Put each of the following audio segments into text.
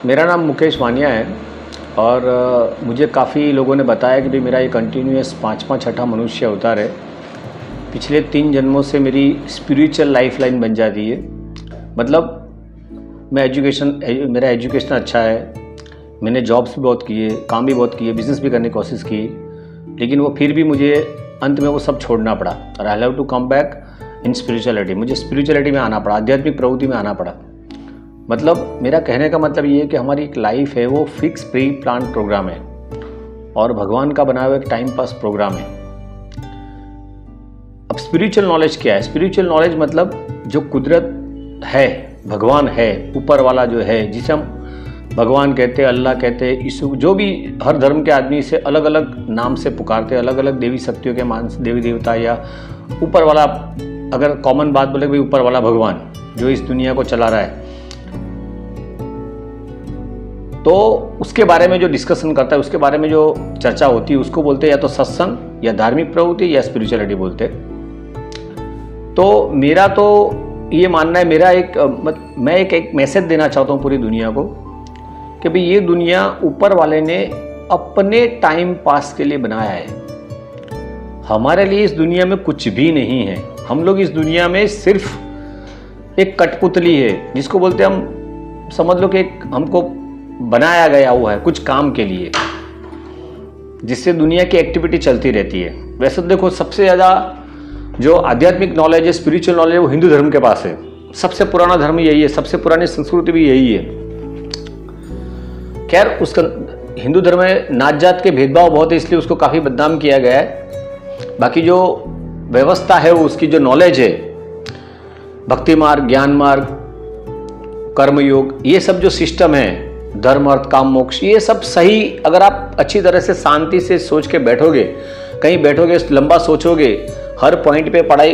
मेरा नाम मुकेश वानिया है और मुझे काफ़ी लोगों ने बताया कि भाई मेरा ये कंटिन्यूस पाँचवा छठा मनुष्य अवतार है। पिछले 3 जन्मों से मेरी स्पिरिचुअल लाइफ लाइन बन जाती है। मतलब मेरा एजुकेशन अच्छा है, मैंने जॉब्स भी बहुत किए, काम भी बहुत किए, बिज़नेस भी करने की कोशिश की, लेकिन वो फिर भी मुझे अंत में वो सब छोड़ना पड़ा और I have to come back in spirituality. मुझे स्पिरिचुअलिटी में आना पड़ा, आध्यात्मिक प्रवृत्ति में आना पड़ा। मतलब मेरा कहने का मतलब ये है कि हमारी एक लाइफ है वो फिक्स प्री प्लान प्रोग्राम है और भगवान का बनाया हुआ एक टाइम पास प्रोग्राम है। अब स्पिरिचुअल नॉलेज क्या है? स्पिरिचुअल नॉलेज मतलब जो कुदरत है, भगवान है, ऊपर वाला जो है, जिसे हम भगवान कहते हैं, अल्लाह कहते हैं, यीशु, जो भी हर धर्म के आदमी इसे अलग अलग नाम से पुकारते हैं, अलग अलग देवी शक्तियों के मान से, देवी देवता या ऊपर वाला, अगर कॉमन बात बोले भाई ऊपर वाला भगवान जो इस दुनिया को चला रहा है, तो उसके बारे में जो डिस्कशन करता है, उसके बारे में जो चर्चा होती है, उसको बोलते हैं या तो सत्संग या धार्मिक प्रवृत्ति या स्पिरिचुअलिटी बोलते हैं। तो मेरा तो ये मानना है, मैं एक मैसेज देना चाहता हूँ पूरी दुनिया को कि भाई ये दुनिया ऊपर वाले ने अपने टाइम पास के लिए बनाया है। हमारे लिए इस दुनिया में कुछ भी नहीं है। हम लोग इस दुनिया में सिर्फ एक कठपुतली है, जिसको बोलते हैं हम, समझ लो कि एक हमको बनाया गया हुआ है कुछ काम के लिए, जिससे दुनिया की एक्टिविटी चलती रहती है। वैसे तो देखो, सबसे ज़्यादा जो आध्यात्मिक नॉलेज है, स्पिरिचुअल नॉलेज है, वो हिंदू धर्म के पास है। सबसे पुराना धर्म यही है, सबसे पुरानी संस्कृति भी यही है। खैर, उसका हिंदू धर्म में नात जात के भेदभाव बहुत है, इसलिए उसको काफ़ी बदनाम किया गया है। बाकी जो व्यवस्था है, वो उसकी जो नॉलेज है, भक्ति मार्ग, ज्ञान मार्ग, कर्मयोग, ये सब जो सिस्टम है, धर्म अर्थ काम मोक्ष, ये सब सही, अगर आप अच्छी तरह से शांति से सोच के बैठोगे, कहीं बैठोगे, लंबा सोचोगे, हर पॉइंट पे पढ़ाई,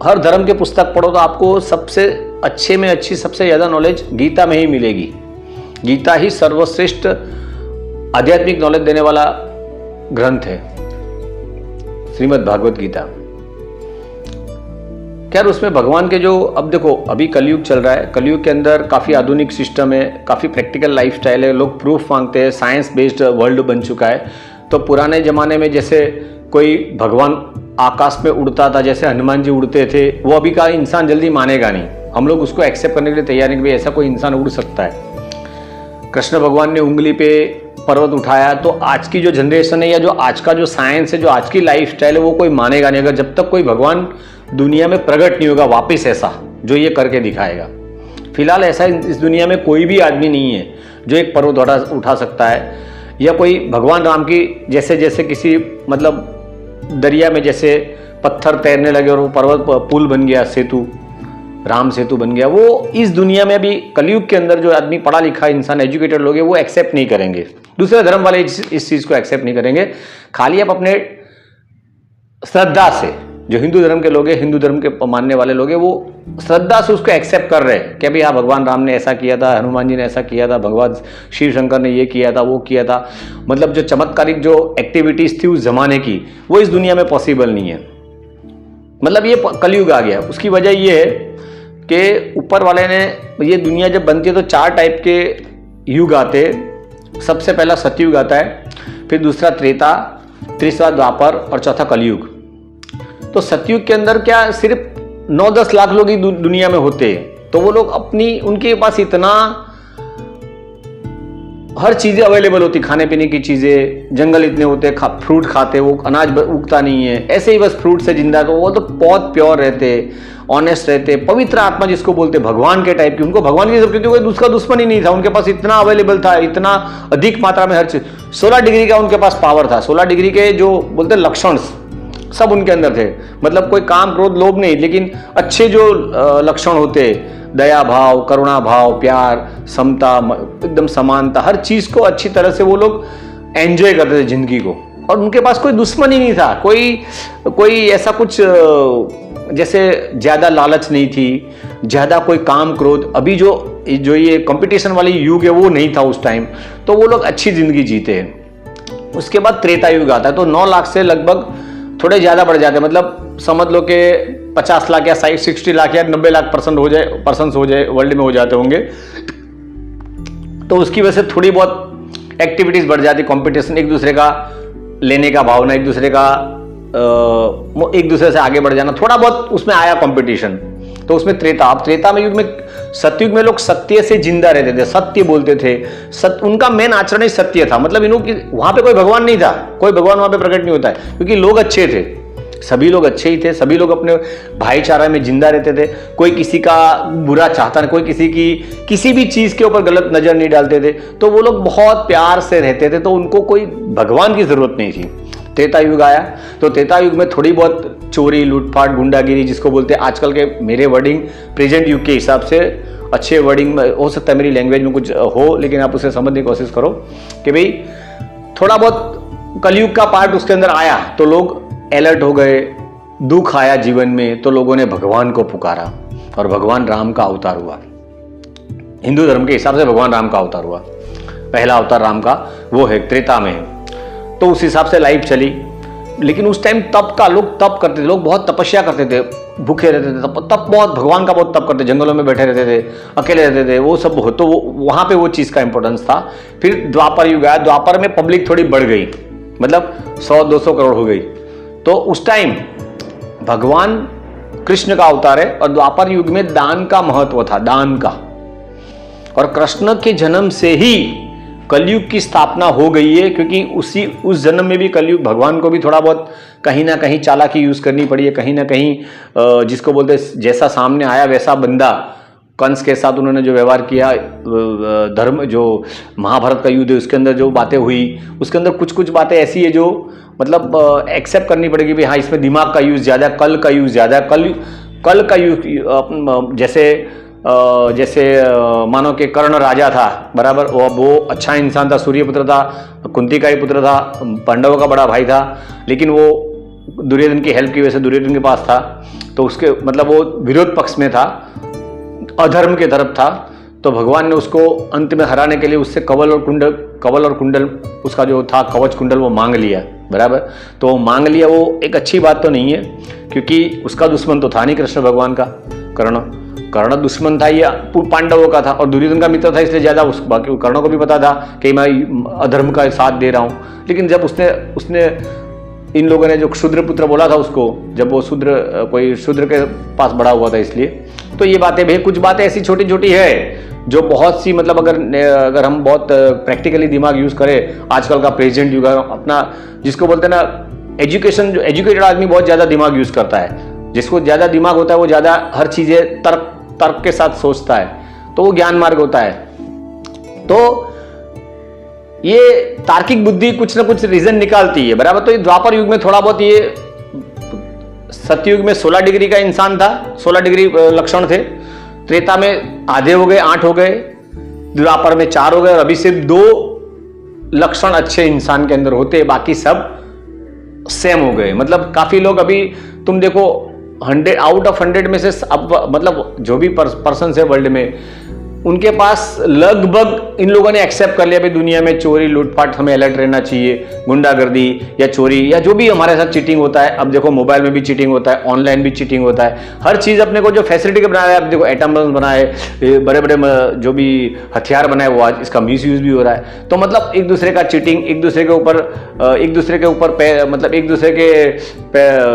हर धर्म के पुस्तक पढ़ो, तो आपको सबसे अच्छे में अच्छी, सबसे ज़्यादा नॉलेज गीता में ही मिलेगी। गीता ही सर्वश्रेष्ठ आध्यात्मिक नॉलेज देने वाला ग्रंथ है, श्रीमद् भागवत गीता। खैर, उसमें भगवान के जो, अब देखो अभी कलयुग चल रहा है, कलयुग के अंदर काफ़ी आधुनिक सिस्टम है, काफ़ी प्रैक्टिकल लाइफस्टाइल है, लोग प्रूफ मांगते हैं, साइंस बेस्ड वर्ल्ड बन चुका है। तो पुराने ज़माने में जैसे कोई भगवान आकाश में उड़ता था, जैसे हनुमान जी उड़ते थे, वो अभी का इंसान जल्दी मानेगा नहीं। हम लोग उसको एक्सेप्ट करने के लिए तैयार नहीं कि ऐसा कोई इंसान उड़ सकता है। कृष्ण भगवान ने उंगली पे पर्वत उठाया, तो आज की जो जनरेशन है या जो आज का जो साइंस है, जो आज की लाइफस्टाइल है, वो कोई मानेगा नहीं, अगर जब तक कोई भगवान दुनिया में प्रकट नहीं होगा वापस ऐसा जो ये करके दिखाएगा। फिलहाल ऐसा इस दुनिया में कोई भी आदमी नहीं है जो एक पर्वत उठा सकता है, या कोई भगवान राम की जैसे किसी, मतलब दरिया में जैसे पत्थर तैरने लगे और वो पर्वत पुल बन गया, सेतु, राम सेतु बन गया, वो इस दुनिया में अभी कलयुग के अंदर जो आदमी पढ़ा लिखा इंसान, एजुकेटेड लोग हैं, वो एक्सेप्ट नहीं करेंगे। दूसरे धर्म वाले इस चीज को एक्सेप्ट नहीं करेंगे। खाली आप अपने श्रद्धा से, जो हिंदू धर्म के लोग हैं, हिंदू धर्म के मानने वाले लोग हैं, वो श्रद्धा से उसको एक्सेप्ट कर रहे हैं कि भाई हाँ, भगवान राम ने ऐसा किया था, हनुमान जी ने ऐसा किया था, भगवान शिव शंकर ने ये किया था, वो किया था। मतलब जो चमत्कारिक जो एक्टिविटीज थी उस जमाने की, वो इस दुनिया में पॉसिबल नहीं है। मतलब ये कलयुग आ गया। उसकी वजह ये है कि ऊपर वाले ने, ये दुनिया जब बनती है तो 4 टाइप के युग आते हैं। सबसे पहला सतयुग आता है, फिर दूसरा त्रेता, तीसरा द्वापर और चौथा कलयुग। तो सतयुग के अंदर क्या सिर्फ 9-10 लाख लोग ही दुनिया में होते हैं, तो वो लोग उनके पास इतना हर चीजें अवेलेबल होती, खाने पीने की चीजें, जंगल इतने होते, फ्रूट खाते, वो अनाज उगता नहीं है, ऐसे ही बस फ्रूट से जिंदा। तो वो तो बहुत प्योर रहते, ऑनेस्ट रहते, पवित्र आत्मा जिसको बोलते, भगवान के टाइप की। उनको भगवान की, क्योंकि कोई दूसरा दुश्मन ही नहीं था, उनके पास इतना अवेलेबल था, इतना अधिक मात्रा में हर चीज। 16 डिग्री का उनके पास पावर था। 16 डिग्री के जो बोलते लक्षण सब उनके अंदर थे। मतलब कोई काम, क्रोध, लोभ नहीं, लेकिन अच्छे जो लक्षण होते, दया भाव, करुणा भाव, प्यार, समता, एकदम समानता, हर चीज को अच्छी तरह से वो लोग एंजॉय करते थे जिंदगी को। और उनके पास कोई दुश्मन ही नहीं था, कोई ऐसा कुछ जैसे ज्यादा लालच नहीं थी, ज्यादा कोई काम क्रोध। अभी जो ये कंपटीशन वाली युग है वो नहीं था उस टाइम, तो वो लोग अच्छी जिंदगी जीते हैं। उसके बाद त्रेता युग आता है, तो 9 लाख से लगभग थोड़े ज्यादा बढ़ जाते हैं। मतलब समझ लो कि 50 लाख या 60 लाख या 90 लाख पर्सन हो जाए वर्ल्ड में हो जाते होंगे। तो उसकी वजह से थोड़ी बहुत एक्टिविटीज बढ़ जाती, कंपटीशन, एक दूसरे का लेने का भावना, एक दूसरे का एक दूसरे से आगे बढ़ जाना, थोड़ा बहुत उसमें आया कंपटीशन। तो उसमें त्रेता, अब त्रेता में युग में, सतयुग में लोग सत्य से जिंदा रहते थे, सत्य बोलते थे, उनका मेन आचरण ही सत्य था। मतलब इन्हों की वहां पे कोई भगवान नहीं था, कोई भगवान वहां पे प्रकट नहीं होता है, क्योंकि लोग अच्छे थे, सभी लोग अच्छे ही थे, सभी लोग अपने भाईचारा में जिंदा रहते थे, कोई किसी का बुरा चाहता नहीं, कोई किसी की किसी भी चीज के ऊपर गलत नजर नहीं डालते थे, तो वो लोग बहुत प्यार से रहते थे, तो उनको कोई भगवान की जरूरत नहीं थी। त्रेता युग आया तो त्रेता युग में थोड़ी बहुत चोरी, लूटपाट, गुंडागिरी, जिसको बोलते हैं आजकल के, मेरे वर्डिंग प्रेजेंट युग के हिसाब से, अच्छे वर्डिंग में हो सकता है मेरी लैंग्वेज में कुछ हो, लेकिन आप उसे समझने की कोशिश करो कि भाई थोड़ा बहुत कलयुग का पार्ट उसके अंदर आया तो लोग अलर्ट हो गए, दुख आया जीवन में तो लोगों ने भगवान को पुकारा और भगवान राम का अवतार हुआ। हिंदू धर्म के हिसाब से भगवान राम का अवतार हुआ, पहला अवतार राम का वो है, त्रेता में है। तो उस हिसाब से लाइफ चली। लेकिन उस टाइम तप का, लोग तप करते थे, लोग बहुत तपस्या करते थे, भूखे रहते थे, तप बहुत, भगवान का बहुत तप करते, जंगलों में बैठे रहते थे, अकेले रहते थे, वो सब हो, तो वहां पे वो चीज का इंपॉर्टेंस था। फिर द्वापर युग आया, द्वापर में पब्लिक थोड़ी बढ़ गई, मतलब 100-200 करोड़ हो गई, तो उस टाइम भगवान कृष्ण का अवतार है और द्वापर युग में दान का महत्व था, दान का, और कृष्ण के जन्म से ही कलयुग की स्थापना हो गई है, क्योंकि उस जन्म में भी कलयुग, भगवान को भी थोड़ा बहुत कहीं ना कहीं चालाकी यूज करनी पड़ी है, कहीं ना कहीं जिसको बोलते हैं जैसा सामने आया वैसा बंदा, कंस के साथ उन्होंने जो व्यवहार किया, धर्म, जो महाभारत का युद्ध है उसके अंदर जो बातें हुई, उसके अंदर कुछ कुछ बातें ऐसी है जो मतलब एक्सेप्ट करनी पड़ेगी भी हाँ, इसमें दिमाग का यूज ज्यादा है, कल का यूज ज्यादा है, कल का यूज, जैसे मानो कि कर्ण राजा था, बराबर, वो अच्छा इंसान था, सूर्यपुत्र था, कुंती का ही पुत्र था, पांडवों का बड़ा भाई था, लेकिन वो दुर्योधन की हेल्प की वजह से दुर्योधन के पास था, तो उसके मतलब वो विरोध पक्ष में था, अधर्म के तरफ था, तो भगवान ने उसको अंत में हराने के लिए उससे कवल और कुंडल उसका जो था कवच कुंडल वो मांग लिया, बराबर। तो वो मांग लिया, वो एक अच्छी बात तो नहीं है, क्योंकि उसका दुश्मन तो था नहीं कृष्ण भगवान का, कर्ण दुश्मन था, या पांडवों का था, और दुर्योधन का मित्र था, इसलिए ज्यादा बाकी कर्ण को भी पता था कि मैं अधर्म का साथ दे रहा हूं। लेकिन जब उसने इन लोगों ने जो शूद्र पुत्र बोला था उसको, जब वो कोई शूद्र के पास बड़ा हुआ था, इसलिए तो ये बातें भी, कुछ बातें ऐसी छोटी छोटी है जो बहुत सी, मतलब अगर हम बहुत प्रैक्टिकली दिमाग यूज करें, आजकल का प्रेजेंट युग अपना, जिसको बोलते हैं ना एजुकेशन, जो एजुकेटेड आदमी बहुत ज्यादा दिमाग यूज करता है, जिसको ज्यादा दिमाग होता है वो ज्यादा हर चीजें तर्क के साथ सोचता है, तो वो ज्ञान मार्ग होता है। तो ये तार्किक बुद्धि कुछ ना कुछ रीजन निकालती है, बराबर। तो ये द्वापर युग में थोड़ा बहुत, ये सतयुग में 16 डिग्री का इंसान था, 16 डिग्री लक्षण थे, त्रेता में आधे हो गए, 8 हो गए, द्वापर में 4 हो गए, और अभी सिर्फ 2 लक्षण अच्छे इंसान के अंदर होते, बाकी सब सेम हो गए। मतलब काफी लोग अभी तुम देखो 100 आउट ऑफ 100 में से अब, मतलब जो भी पर्सन है वर्ल्ड में, उनके पास लगभग इन लोगों ने एक्सेप्ट कर लिया भाई दुनिया में चोरी, लूटपाट, हमें अलर्ट रहना चाहिए, गुंडागर्दी या चोरी या जो भी हमारे साथ चीटिंग होता है। अब देखो मोबाइल में भी चीटिंग होता है, ऑनलाइन भी चीटिंग होता है, हर चीज अपने को जो फैसिलिटी के बनाया है, अब देखो एटम बम बनाए, बड़े बड़े जो भी हथियार बनाए, वो आज इसका मिस यूज भी हो रहा है। तो मतलब एक दूसरे का चीटिंग, एक दूसरे के ऊपर मतलब एक दूसरे के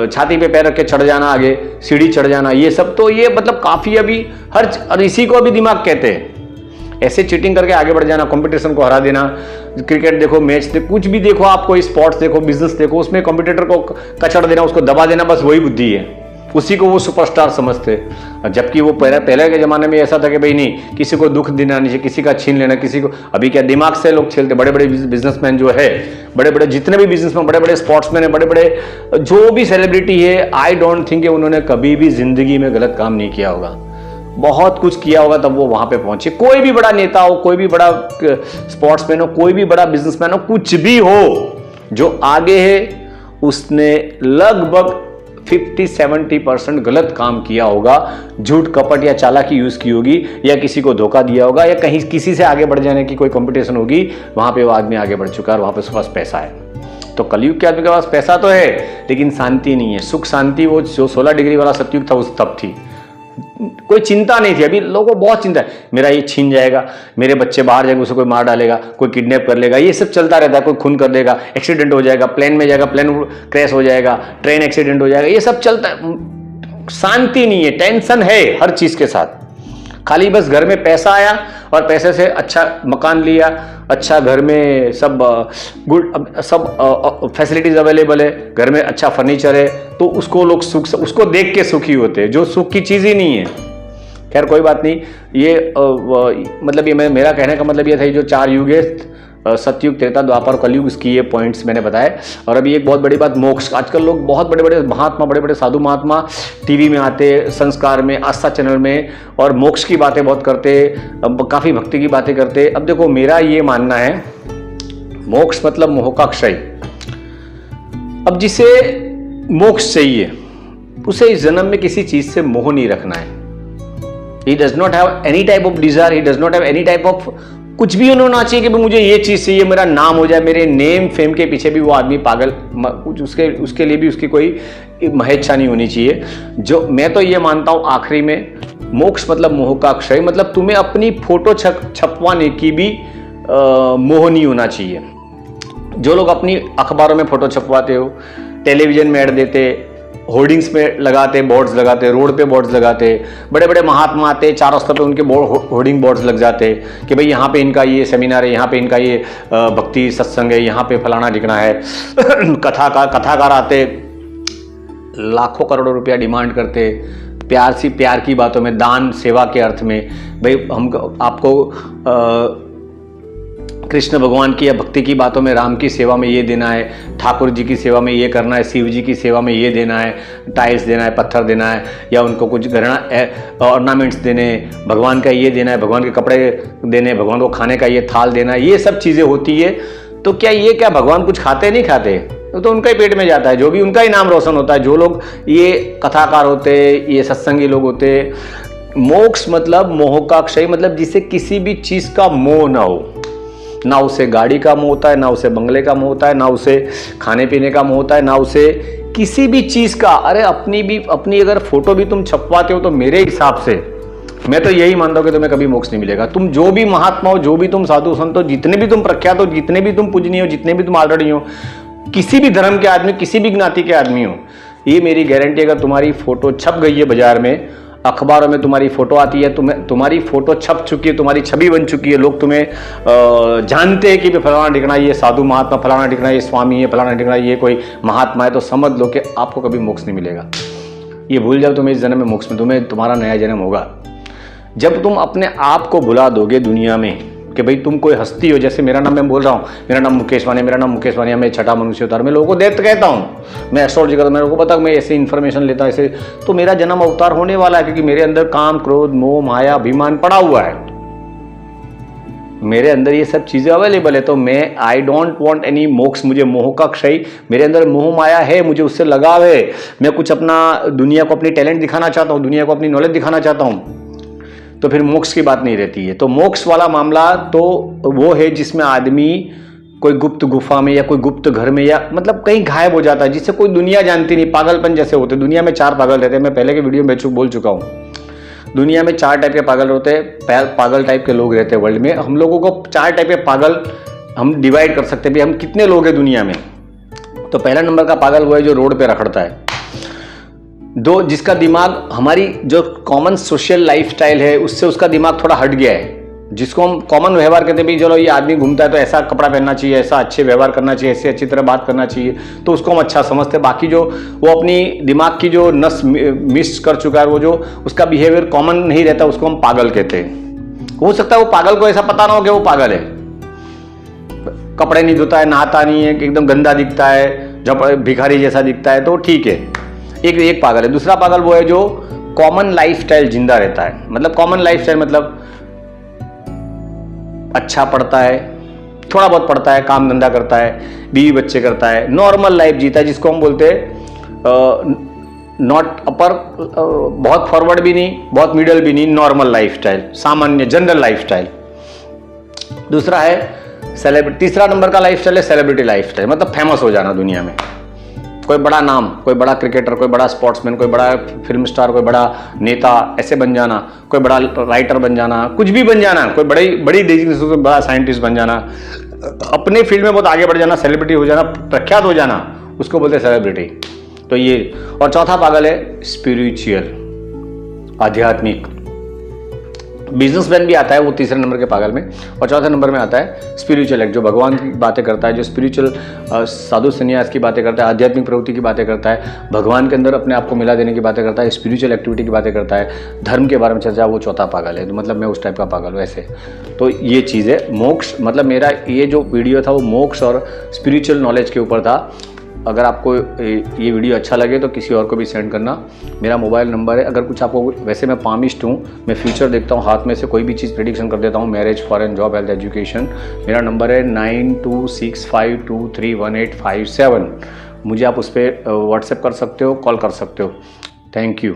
छाती पे पैर रख के चढ़ जाना, आगे सीढ़ी चढ़ जाना, ये सब तो ये मतलब काफी अभी हर इसी को अभी दिमाग कहते हैं। ऐसे चीटिंग करके आगे बढ़ जाना, कंपटीशन को हरा देना, क्रिकेट देखो, मैच देखो, कुछ भी देखो, आप कोई स्पोर्ट्स देखो, बिजनेस देखो, उसमें कंपटीटर को कचड़ देना, उसको दबा देना, बस वही बुद्धि है, उसी को वो सुपरस्टार समझते। जबकि वो पहले के जमाने में ऐसा था कि भाई नहीं, किसी को दुख देना नहीं, किसी का छीन लेना, किसी को, अभी क्या दिमाग से लोग खेलते। बड़े बड़े बिजनेसमैन जो है, बड़े बड़े जितने भी बिजनेसमैन, बड़े बड़े स्पोर्ट्समैन है, बड़े बड़े जो भी सेलिब्रिटी है, आई डोंट थिंक उन्होंने कभी भी जिंदगी में गलत काम नहीं किया होगा, बहुत कुछ किया होगा तब वो वहां पे पहुंचे। कोई भी बड़ा नेता हो, कोई भी बड़ा स्पोर्ट्समैन हो, कोई भी बड़ा बिजनेसमैन हो, कुछ भी हो, जो आगे है उसने लगभग 50-70% गलत काम किया होगा, झूठ कपट या चालाकी यूज की होगी, या किसी को धोखा दिया होगा, या कहीं किसी से आगे बढ़ जाने की कोई कंपटीशन होगी, वहां पे वो आदमी आगे बढ़ चुका है और वहां पे उसके पास पैसा है। तो कलयुग के आदमी के पास पैसा तो है, लेकिन शांति नहीं है, सुख शांति वो जो 16 डिग्री वाला सतयुग था उस तब थी। कोई चिंता नहीं थी। अभी लोगों को बहुत चिंता है, मेरा ये छीन जाएगा, मेरे बच्चे बाहर जाएंगे, उसे कोई मार डालेगा, कोई किडनैप कर लेगा, ये सब चलता रहता है, कोई खून कर देगा, एक्सीडेंट हो जाएगा, प्लेन में जाएगा, प्लेन क्रैश हो जाएगा, ट्रेन एक्सीडेंट हो जाएगा, ये सब चलता है। शांति नहीं है, टेंशन है हर चीज के साथ। खाली बस घर में पैसा आया और पैसे से अच्छा मकान लिया, अच्छा घर में सब गुड सब फैसिलिटीज अवेलेबल है, घर में अच्छा फर्नीचर है, तो उसको लोग सुख, उसको देख के सुखी होते हैं, जो सुख की चीज ही नहीं है। खैर कोई बात नहीं, ये मतलब ये मेरा कहने का मतलब ये था, जो 4 युग है, सतयुग, त्रेता, द्वापर, कलयुग, इसकी ये पॉइंट्स मैंने बताए। और अभी एक बहुत बड़ी बात, मोक्ष। आजकल लोग बहुत बड़े बड़े महात्मा, बड़े बड़े साधु महात्मा टीवी में आते, संस्कार में, आस्था चैनल में, और मोक्ष की बातें बहुत करते, काफ़ी भक्ति की बातें करते। अब देखो, मेरा ये मानना है, मोक्ष मतलब मोह का क्षय। अब जिसे मोक्ष चाहिए उसे इस जन्म में किसी चीज से मोह नहीं रखना है। He does not have any type of desire, he does not have any type of कुछ भी उन्होंने चाहिए कि मुझे ये चीज चाहिए, मेरा नाम हो जाए, मेरे नेम फेम के पीछे भी वो आदमी पागल, उसके लिए भी उसकी कोई महेच्छा नहीं होनी चाहिए। जो मैं तो ये मानता हूं आखिरी में, मोक्ष मतलब मोह का क्षय, मतलब तुम्हें अपनी फोटो छपवाने की भी मोह नहीं होना चाहिए। जो लोग अपनी अखबारों में फोटो छपवाते हो, टेलीविजन में ऐड देते, होर्डिंग्स में लगाते, बोर्ड्स लगाते, रोड पे बोर्ड्स लगाते, बड़े बड़े महात्मा आते, चारों स्तर पे उनके होर्डिंग बोर्ड्स लग जाते कि भाई यहाँ पे इनका ये सेमिनार है, यहाँ पे इनका ये भक्ति सत्संग है, यहाँ पे फलाना ढिकना है। कथाकार आते, लाखों करोड़ों रुपया डिमांड करते, प्यार की बातों में, दान सेवा के अर्थ में, भाई हम आपको कृष्ण भगवान की या भक्ति की बातों में, राम की सेवा में ये देना है, ठाकुर जी की सेवा में ये करना है, शिव जी की सेवा में ये देना है, टाइल्स देना है, पत्थर देना है, या उनको कुछ गहना ऑर्नामेंट्स देने, भगवान का ये देना है, भगवान के कपड़े देने, भगवान को खाने का ये थाल देना है, ये सब चीज़ें होती है। तो क्या भगवान कुछ खाते नहीं खाते, तो उनका ही पेट में जाता है, जो भी उनका ही नाम रोशन होता है। जो लोग ये कथाकार होते, ये सत्संगी लोग होते। मोक्ष मतलब मोह का क्षय, मतलब जिसे किसी भी चीज़ का मोह ना हो, ना उसे गाड़ी का मोह होता है, ना उसे बंगले का मोह होता है, ना उसे खाने पीने का मोह होता है, ना उसे किसी भी चीज का। अरे अपनी अगर फोटो भी तुम छपवाते हो तो मेरे हिसाब से मैं तो यही मानता हूं कि तुम्हें कभी मोक्ष नहीं मिलेगा। तुम जो भी महात्मा हो, जो भी तुम साधु संत हो, जितने भी तुम प्रख्यात हो, जितने भी तुम पूजनीय हो, जितने भी तुम ऑलरेडी हो, किसी भी धर्म के आदमी, किसी भी ज्ञाति के आदमी हो, ये मेरी गारंटी, अगर तुम्हारी फोटो छप गई है बाजार में, अखबारों में तुम्हारी फोटो आती है, तुम्हारी फोटो छप चुकी है, तुम्हारी छवि बन चुकी है, लोग तुम्हें जानते हैं कि फलाना ढिकना ये साधु महात्मा, फलाना ढिकना ये स्वामी है, फलाना ढिकना ये कोई महात्मा है, तो समझ लो कि आपको कभी मोक्ष नहीं मिलेगा। ये भूल जाओ, तुम्हें इस जन्म में मोक्ष में तुम्हारा नया जन्म होगा जब तुम अपने आप को भुला दोगे दुनिया में कि भाई तुम कोई हस्ती हो। जैसे मेरा नाम, मैं बोल रहा हूँ, मेरा नाम मुकेश वानिया, मेरा नाम मुकेश वानिया, मैं छठा मनुष्य अवतार, मैं लोगों को देख कहता हूँ, मैं एस्ट्रोलॉजी करता हूँ, मेरे को पता मैं ऐसे इन्फॉर्मेशन लेता हूँ ऐसे, तो मेरा जन्म अवतार होने वाला है, क्योंकि मेरे अंदर काम, क्रोध, मोह, माया, अभिमान पड़ा हुआ है, मेरे अंदर ये सब चीजें अवेलेबल है। तो मैं आई डोंट वांट एनी मोक्ष, मुझे मोह का क्षय, मेरे अंदर मोह माया है, मुझे उससे लगाव है, मैं कुछ अपना दुनिया को अपनी टैलेंट दिखाना चाहता हूँ, दुनिया को अपनी नॉलेज दिखाना चाहता हूँ, तो फिर मोक्ष की बात नहीं रहती है। तो मोक्ष वाला मामला तो वो है जिसमें आदमी कोई गुप्त गुफा में या कोई गुप्त घर में या मतलब कहीं गायब हो जाता है, जिससे कोई दुनिया जानती नहीं, पागलपन जैसे होते। दुनिया में 4 पागल रहते हैं, मैं पहले के वीडियो में बोल चुका हूँ। दुनिया में 4 टाइप के पागल होते हैं, पागल टाइप के लोग रहते हैं वर्ल्ड में। हम लोगों को 4 टाइप के पागल हम डिवाइड कर सकते हैं, हम कितने लोग हैं दुनिया में। तो पहला नंबर का पागल वो है जो रोड पे रखड़ता है। 2, जिसका दिमाग हमारी जो कॉमन सोशल लाइफस्टाइल है उससे उसका दिमाग थोड़ा हट गया है, जिसको हम कॉमन व्यवहार कहते हैं, भाई चलो ये आदमी घूमता है तो ऐसा कपड़ा पहनना चाहिए, ऐसा अच्छे व्यवहार करना चाहिए, ऐसे अच्छी तरह बात करना चाहिए, तो उसको हम अच्छा समझते हैं। बाकी जो वो अपनी दिमाग की जो नस मिस कर चुका है, वो जो उसका बिहेवियर कॉमन नहीं रहता, उसको हम पागल कहते हैं। हो सकता है वो पागल को ऐसा पता ना हो कि वो पागल है, कपड़े नहीं धोता है, नहाता नहीं है, एकदम गंदा दिखता है, जब भिखारी जैसा दिखता है, तो ठीक है, एक पागल है। दूसरा पागल वो है जो कॉमन लाइफस्टाइल जिंदा रहता है। मतलब कॉमन लाइफस्टाइल मतलब अच्छा पढ़ता है, थोड़ा बहुत पढ़ता है, काम धंधा करता है, बीवी बच्चे करता है, नॉर्मल लाइफ जीता है, जिसको हम बोलते हैं नॉट अपर, बहुत फॉरवर्ड भी नहीं, बहुत मिडल भी नहीं, नॉर्मल लाइफस्टाइल, सामान्य जनरल लाइफस्टाइल। दूसरा है सेलिब्रिटी। तीसरा नंबर का लाइफस्टाइल है सेलिब्रिटी लाइफस्टाइल, मतलब फेमस हो जाना दुनिया में। कोई बड़ा नाम, कोई बड़ा क्रिकेटर, कोई बड़ा स्पोर्ट्समैन, कोई बड़ा फिल्म स्टार, कोई बड़ा नेता ऐसे बन जाना, कोई बड़ा राइटर बन जाना, कुछ भी बन जाना, कोई बड़ी डेजिग्नेशन से बड़ा साइंटिस्ट बन जाना, अपने फील्ड में बहुत आगे बढ़ जाना, सेलिब्रिटी हो जाना, प्रख्यात हो जाना, उसको बोलते हैं सेलिब्रिटी। तो ये, और चौथा पागल है स्पिरिचुअल, आध्यात्मिक। बिजनेसमैन भी आता है वो तीसरे नंबर के पागल में, और चौथे नंबर में आता है स्पिरिचुअल एक्ट, जो भगवान की बातें करता है, जो स्पिरिचुअल साधु संन्यास की बातें करता है, आध्यात्मिक प्रवृत्ति की बातें करता है, भगवान के अंदर अपने आप को मिला देने की बातें करता है, स्पिरिचुअल एक्टिविटी की बातें करता है, धर्म के बारे में चर्चा, वो चौथा पागल है। तो मतलब मैं उस टाइप का पागल हूँ ऐसे। तो ये चीज़ है मोक्ष, मतलब मेरा ये जो वीडियो था वो मोक्ष और स्पिरिचुअल नॉलेज के ऊपर था। अगर आपको ये वीडियो अच्छा लगे तो किसी और को भी सेंड करना। मेरा मोबाइल नंबर है। अगर कुछ आपको, वैसे मैं पामिस्ट हूँ, मैं फ्यूचर देखता हूँ, हाथ में से कोई भी चीज़ प्रेडिक्शन कर देता हूँ, marriage, foreign, job, health, education. मेरा नंबर है 9265231857। मुझे आप उस पर व्हाट्सएप कर सकते हो, कॉल कर सकते हो। Thank you.